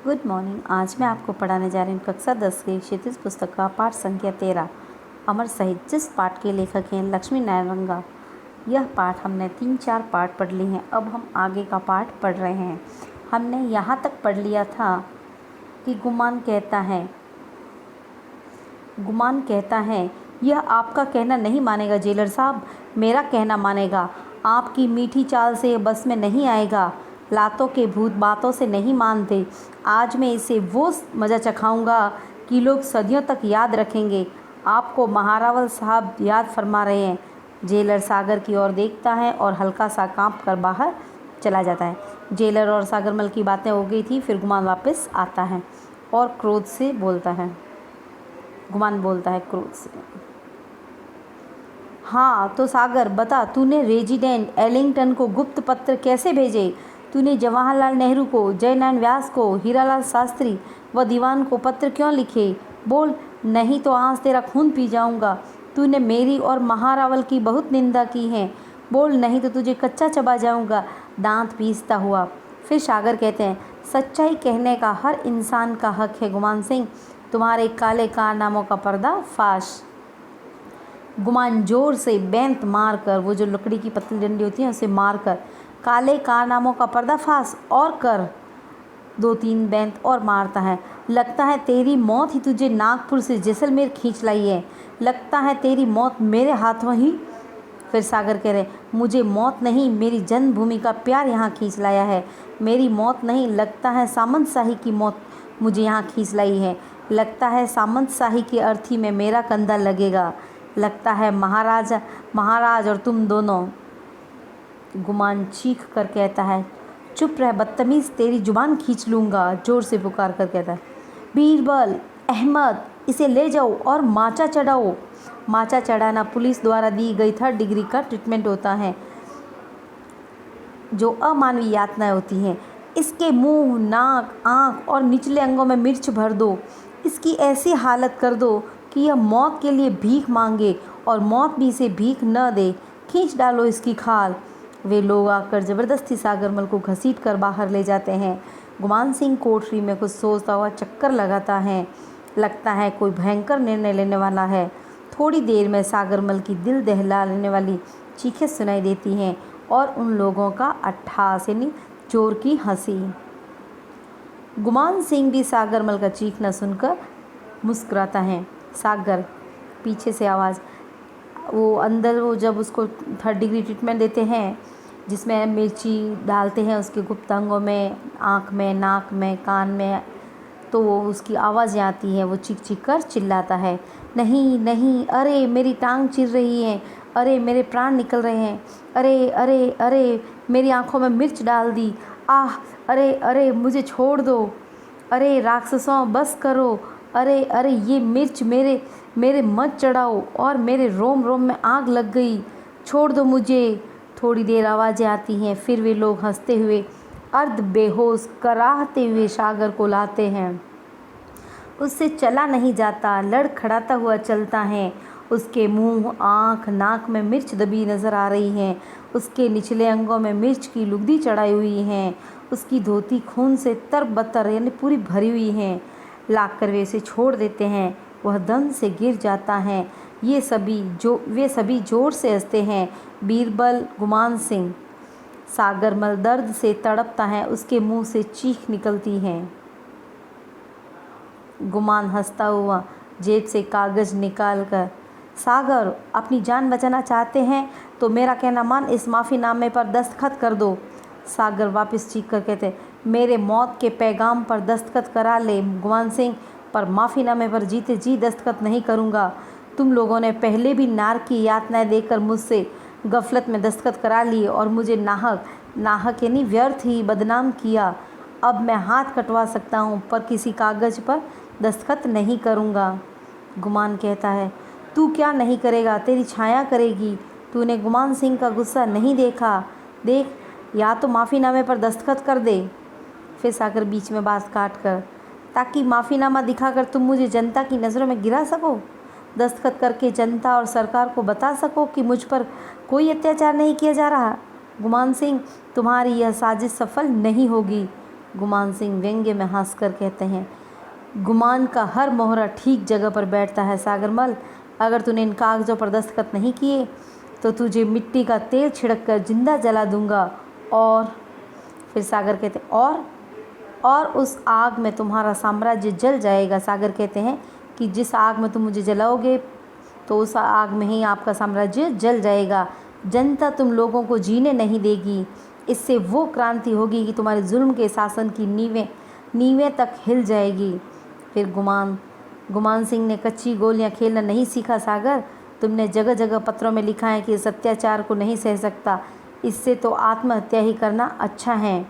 Good morning. आज मैं आपको पढ़ाने जा रही हूँ कक्षा 10 की क्षितिज पुस्तक का पाठ संख्या 13 अमर साहित्य, जिस पाठ के लेखक हैं लक्ष्मी नारायण रंगा। यह पाठ हमने 3-4 पाठ पढ़ लिए हैं। अब हम आगे का पाठ पढ़ रहे हैं। हमने यहाँ तक पढ़ लिया था कि गुमान कहता है यह आपका कहना नहीं मानेगा जेलर साहब, मेरा कहना मानेगा। आपकी मीठी चाल से बस में नहीं आएगा। लातों के भूत बातों से नहीं मानते। आज मैं इसे वो मज़ा चखाऊंगा कि लोग सदियों तक याद रखेंगे। आपको महारावल साहब याद फरमा रहे हैं। जेलर सागर की ओर देखता है और हल्का सा कांप कर बाहर चला जाता है। जेलर और सागरमल की बातें हो गई थी। फिर गुमान वापस आता है और क्रोध से बोलता है। गुमान बोलता है क्रोध से, हाँ तो सागर बता, तूने रेजिडेंट एलिंगटन को गुप्त पत्र कैसे भेजे? तूने जवाहरलाल नेहरू को, जयनारायण व्यास को, हीरालाल शास्त्री व दीवान को पत्र क्यों लिखे? बोल, नहीं तो आज तेरा खून पी जाऊंगा। तूने मेरी और महारावल की बहुत निंदा की है। बोल, नहीं तो तुझे कच्चा चबा जाऊंगा। दांत पीसता हुआ फिर सागर कहते हैं, सच्चाई कहने का हर इंसान का हक है गुमान सिंह। तुम्हारे काले कारनामों का पर्दा फाश। गुमान जोर से बेंत मारकर, वो जो लकड़ी की पतली डंडी होती है उसे मारकर, काले कारनामों का पर्दाफाश और कर। 2-3 बेंत और मारता है। लगता है तेरी मौत ही तुझे नागपुर से जैसलमेर खींच लाई है। लगता है तेरी मौत मेरे हाथों ही। फिर सागर कह रहे, मुझे मौत नहीं, मेरी जन्मभूमि का प्यार यहाँ खींच लाया है। मेरी मौत नहीं, लगता है सामंत शाही की मौत मुझे यहाँ खींच लाई है। लगता है सामंत शाही की अर्थी में मेरा कंधा लगेगा। लगता है महाराज और तुम दोनों। गुमान चीख कर कहता है, चुप रह बदतमीज़, तेरी जुबान खींच लूँगा। जोर से पुकार कर कहता है, बीरबल, अहमद, इसे ले जाओ और माचा चढ़ाओ। माचा चढ़ाना पुलिस द्वारा दी गई 3rd डिग्री का ट्रीटमेंट होता है, जो अमानवीय यातनाएं होती हैं। इसके मुंह, नाक, आँख और निचले अंगों में मिर्च भर दो। इसकी ऐसी हालत कर दो कि यह मौत के लिए भीख मांगे और मौत भी इसे भीख न दे। खींच डालो इसकी खाल। वे लोग आकर ज़बरदस्ती सागरमल को घसीट कर बाहर ले जाते हैं। गुमान सिंह कोठरी में कुछ सोचता हुआ चक्कर लगाता है। लगता है कोई भयंकर निर्णय लेने वाला है। थोड़ी देर में सागरमल की दिल दहला लेने वाली चीखें सुनाई देती हैं और उन लोगों का अट्ठास यानी चोर की हंसी। गुमान सिंह भी सागरमल का चीखना सुनकर मुस्कुराता है। सागर, पीछे से आवाज़। वो अंदर, वो जब उसको 3rd डिग्री ट्रीटमेंट देते हैं जिसमें मिर्ची डालते हैं उसके गुप्त अंगों में, आँख में, नाक में, कान में, तो वो उसकी आवाज़ें आती हैं। वो चीख चीख कर चिल्लाता है, नहीं नहीं, अरे मेरी टांग चिर रही है, अरे मेरे प्राण निकल रहे हैं, अरे अरे अरे मेरी आँखों में मिर्च डाल दी, आह, अरे अरे मुझे छोड़ दो, अरे राक्षसों बस करो, अरे अरे ये मिर्च मेरे मत चढ़ाओ और मेरे रोम रोम में आग लग गई, छोड़ दो मुझे। थोड़ी देर आवाज़ें आती हैं, फिर वे लोग हंसते हुए, अर्ध बेहोश कराहते हुए सागर को लाते हैं। उससे चला नहीं जाता, लड़खड़ाता हुआ चलता है। उसके मुंह, आँख, नाक में मिर्च दबी नज़र आ रही हैं। उसके निचले अंगों में मिर्च की लुगदी चढ़ाई हुई हैं। उसकी धोती खून से तरबतर यानी पूरी भरी हुई है। लाकर वे उसे छोड़ देते हैं। वह दम से गिर जाता है। वे सभी जोर से हंसते हैं। बीरबल, गुमान सिंह। सागरमल दर्द से तड़पता है। उसके मुंह से चीख निकलती है। गुमान हंसता हुआ जेब से कागज़ निकाल कर, सागर, अपनी जान बचाना चाहते हैं तो मेरा कहना मान, इस माफ़ीनामे पर दस्तखत कर दो। सागर वापस चीख कर कहते, मेरे मौत के पैगाम पर दस्तखत करा ले गुमान सिंह, पर माफ़ीनामे पर जीते जी दस्तखत नहीं करूँगा। तुम लोगों ने पहले भी नार की यातनाएं देकर मुझसे गफलत में दस्तखत करा लिए और मुझे नाहक यानी व्यर्थ ही बदनाम किया। अब मैं हाथ कटवा सकता हूँ पर किसी कागज़ पर दस्तखत नहीं करूँगा। गुमान कहता है, तू क्या नहीं करेगा, तेरी छाया करेगी। तूने गुमान सिंह का गुस्सा नहीं देखा? देख, या तो माफ़ीनामे पर दस्तखत कर दे। फिर सागर बीच में बात काट कर, ताकि माफ़ीनामा दिखाकर तुम मुझे जनता की नज़रों में गिरा सको, दस्तखत करके जनता और सरकार को बता सको कि मुझ पर कोई अत्याचार नहीं किया जा रहा। गुमान सिंह, तुम्हारी यह साजिश सफल नहीं होगी। गुमान सिंह व्यंग्य में हंसकर कहते हैं, गुमान का हर मोहरा ठीक जगह पर बैठता है सागरमल। अगर तूने इन कागज़ों पर दस्तखत नहीं किए तो तुझे मिट्टी का तेल छिड़क कर जिंदा जला दूंगा। और फिर सागर कहते और उस आग में तुम्हारा साम्राज्य जल जाएगा। सागर कहते हैं कि जिस आग में तुम मुझे जलाओगे तो उस आग में ही आपका साम्राज्य जल जाएगा। जनता तुम लोगों को जीने नहीं देगी। इससे वो क्रांति होगी कि तुम्हारे जुल्म के शासन की नींवें तक हिल जाएगी। फिर गुमान सिंह ने कच्ची गोलियां खेलना नहीं सीखा सागर। तुमने जगह जगह पत्रों में लिखा है कि इस अत्याचार को नहीं सह सकता, इससे तो आत्महत्या ही करना अच्छा है।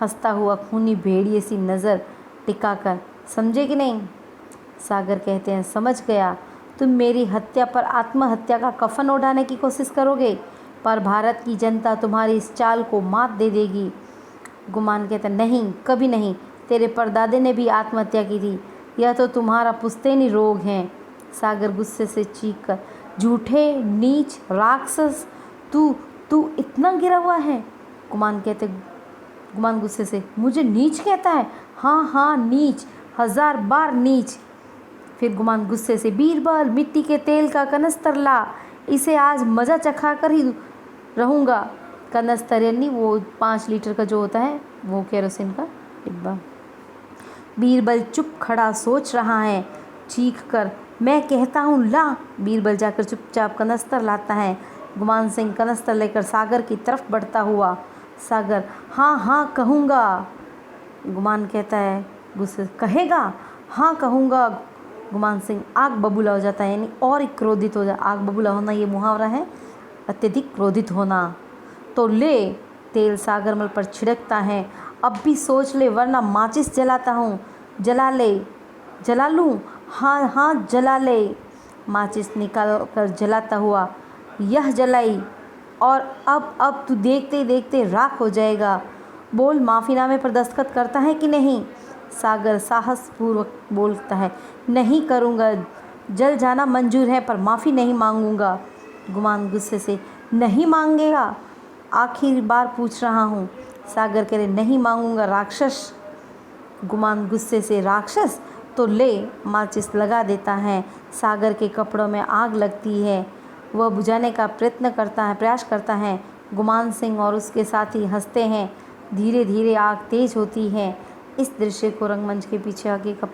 हंसता हुआ खूनी भेड़िए सी नज़र टिकाकर, समझे कि नहीं? सागर कहते हैं, समझ गया। तुम मेरी हत्या पर आत्महत्या का कफन ओढ़ाने की कोशिश करोगे, पर भारत की जनता तुम्हारी इस चाल को मात दे देगी। गुमान कहते हैं, नहीं, कभी नहीं। तेरे परदादे ने भी आत्महत्या की थी। यह तो तुम्हारा पुश्तैनी रोग है। सागर गुस्से से चीख कर, झूठे, नीच, राक्षस, तू इतना गिरा हुआ है। गुमान गुस्से से, मुझे नीच कहता है? हाँ, नीच, 1000 बार नीच। फिर गुमान गुस्से से, बीरबल, मिट्टी के तेल का कनस्तर ला, इसे आज मज़ा चखा कर ही रहूँगा। कनस्तर यानी वो 5 लीटर का जो होता है, वो केरोसिन का डिब्बा। बीरबल चुप खड़ा सोच रहा है। चीख कर, मैं कहता हूँ ला। बीरबल जाकर चुपचाप कनस्तर लाता है। गुमान सिंह कनस्तर लेकर सागर की तरफ बढ़ता हुआ। सागर, हाँ कहूँगा। गुमान कहता है गुस्से, कहेगा? हाँ कहूँगा। गुमान सिंह आग बबूला हो जाता है, यानी और क्रोधित हो जाता। आग बबूला होना ये मुहावरा है, अत्यधिक क्रोधित होना। तो ले, तेल सागरमल पर छिड़कता है। अब भी सोच ले, वरना माचिस जलाता हूँ। जला लूँ? हाँ, जला ले। माचिस निकाल कर जलाता हुआ, यह जलाई, और अब तू देखते ही देखते राख हो जाएगा। बोल, माफ़ीनामे पर दस्तखत करता है कि नहीं? सागर साहसपूर्वक बोलता है, नहीं करूँगा। जल जाना मंजूर है, पर माफ़ी नहीं मांगूंगा। गुमान गुस्से से, नहीं मांगेगा? आखिरी बार पूछ रहा हूँ। सागर कह रहे, नहीं मांगूंगा राक्षस। गुमान गुस्से से, राक्षस? तो ले, माचिस लगा देता है। सागर के कपड़ों में आग लगती है। वह बुझाने का प्रयास करता है। गुमान सिंह और उसके साथी हंसते हैं। धीरे धीरे आग तेज होती है। इस दृश्य को रंगमंच के पीछे आगे का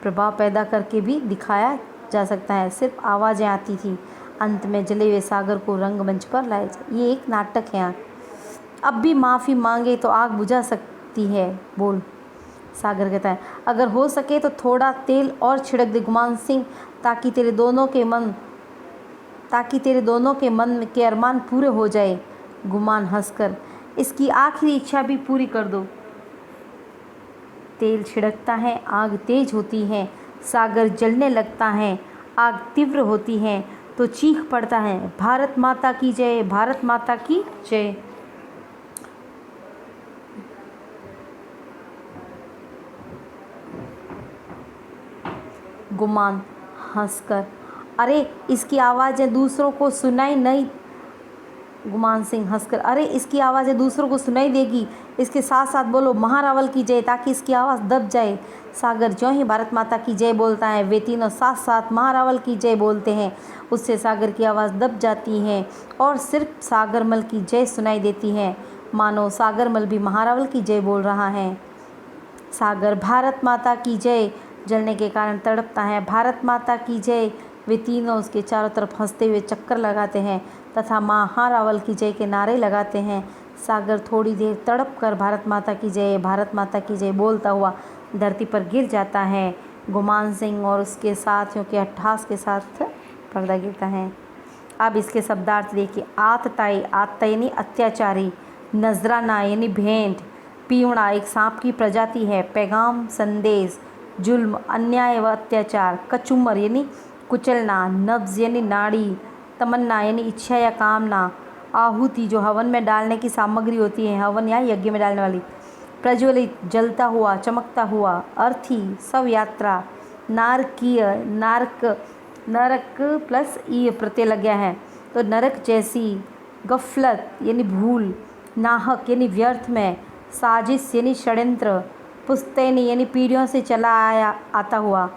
प्रभाव पैदा करके भी दिखाया जा सकता है। सिर्फ आवाज़ें आती थी। अंत में जले हुए सागर को रंगमंच पर लाया जाए। ये एक नाटक है। अब भी माफ़ी मांगे तो आग बुझा सकती है। बोल, सागर कहता है, अगर हो सके तो थोड़ा तेल और छिड़क दे गुमान सिंह, ताकि तेरे दोनों के मन के अरमान पूरे हो जाए। गुमान हंसकर, इसकी आखिरी इच्छा भी पूरी कर दो। तेल छिड़कता है, आग तेज होती है। सागर जलने लगता है। आग तीव्र होती है तो चीख पड़ता है, भारत माता की जय, भारत माता की जय। गुमान हंसकर, अरे इसकी आवाज़ें दूसरों को सुनाई नहीं। गुमान सिंह हंसकर, अरे इसकी आवाज़ें दूसरों को सुनाई देगी। इसके साथ साथ बोलो महारावल की जय, ताकि इसकी आवाज़ दब जाए। सागर ज्यों ही भारत माता की जय बोलता है, वे तीनों साथ साथ महारावल की जय बोलते हैं। उससे सागर की आवाज़ दब जाती है और सिर्फ सागरमल की जय सुनाई देती है, मानो सागरमल भी महारावल की जय बोल रहा है। सागर भारत माता की जय जलने के कारण तड़पता है। भारत माता की जय। वे तीनों उसके चारों तरफ हंसते हुए चक्कर लगाते हैं तथा महारावल की जय के नारे लगाते हैं। सागर थोड़ी देर तड़प कर भारत माता की जय, भारत माता की जय बोलता हुआ धरती पर गिर जाता है। गुमान सिंह और उसके साथियों के अट्ठास के साथ पर्दा गिरता है। अब इसके शब्दार्थ देखिए। आतताई, आतता यानी अत्याचारी, नजराना यानी भेंट, पीवड़ा एक सांप की प्रजाति है, पैगाम संदेश, जुल्म अन्याय व अत्याचार, कचुम्बर यानी कुचलना, नब्ज यानी नाड़ी, तमन्ना यानी इच्छा या कामना, आहुति जो हवन में डालने की सामग्री होती है, हवन या यज्ञ में डालने वाली, प्रज्वलित जलता हुआ चमकता हुआ, अर्थी सब यात्रा, नारकीय नरक प्लस ई प्रत्यय लग गया है तो नरक जैसी, गफलत यानी भूल, नाहक यानी व्यर्थ में, साजिश यानी षड्यंत्र, पुश्तैनी यानी पीढ़ियों से चला आता हुआ,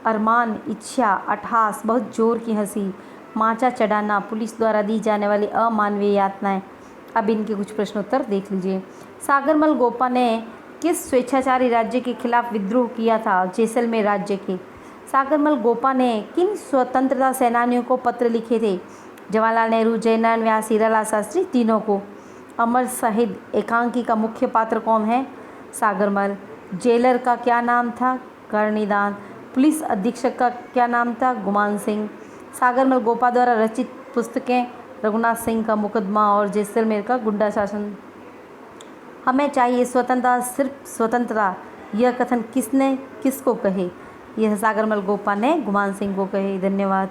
अरमान, इच्छा, अट्टहास, बहुत जोर की हंसी, माचा चढ़ाना, पुलिस द्वारा दी जाने वाली अमानवीय यातनाएं। अब इनके कुछ प्रश्नोत्तर देख लीजिए। सागरमल गोपा ने किस स्वेच्छाचारी राज्य के खिलाफ विद्रोह किया था? जैसलमेर राज्य के। सागरमल गोपा ने किन स्वतंत्रता सेनानियों को पत्र लिखे थे? जवाहरलाल नेहरू, जयनारायण व्यास, हीरालाल शास्त्री, तीनों को। अमर शहीद एकांकी का मुख्य पात्र कौन है? सागरमल। जेलर का क्या नाम था? कर्णिदान। पुलिस अधीक्षक का क्या नाम था? गुमान सिंह। सागरमल गोपा द्वारा रचित पुस्तकें रघुनाथ सिंह का मुकदमा और जैसलमेर का गुंडा शासन। हमें चाहिए स्वतंत्रता, सिर्फ स्वतंत्रता, यह कथन किसने किसको कहे? यह सागरमल गोपा ने गुमान सिंह को कहे। धन्यवाद।